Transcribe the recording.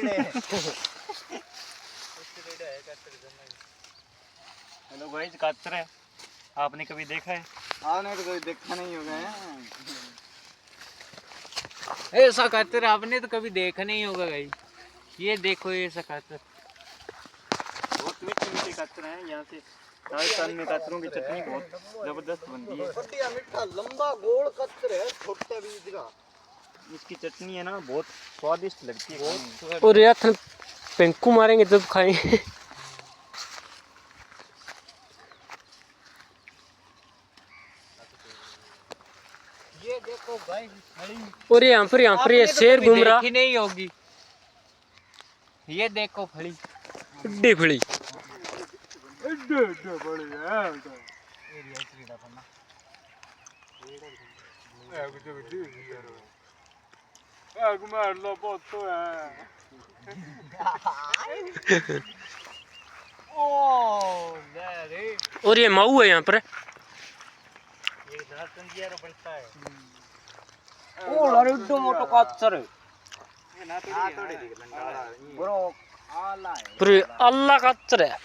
Hello भाई, कचरा है, आपने कभी देखा है? आपने तो कभी देखा नहीं होगा। ऐसा कचरा आपने तो कभी देखा नहीं होगा भाई। ये देखो ऐसा कचरा, बहुत मीठे मीठे कचरा है। यहाँ से राजस्थान में कचरों की चटनी बहुत जबरदस्त बनती है। बढ़िया मीठा लंबा गोल कचरे है, छोटे बीज का। इसकी चटनी है ना, बहुत स्वादिष्ट लगती है। और यार थन पेंकू मारेंगे जब खाएंगे। ये देखो भाई, और यहाँ पर ये शेर घूम रहा। देखी नहीं होगी। ये देखो फली, एड्डी फली। और ये माऊ है यहाँ पर। ये नारंगिया बनता है। ओ लड्डू मोटो कचरा ना थोड़ी दिख लंगाड़ा ब्रो आला है। पूरे अल्लाह का कचरा है।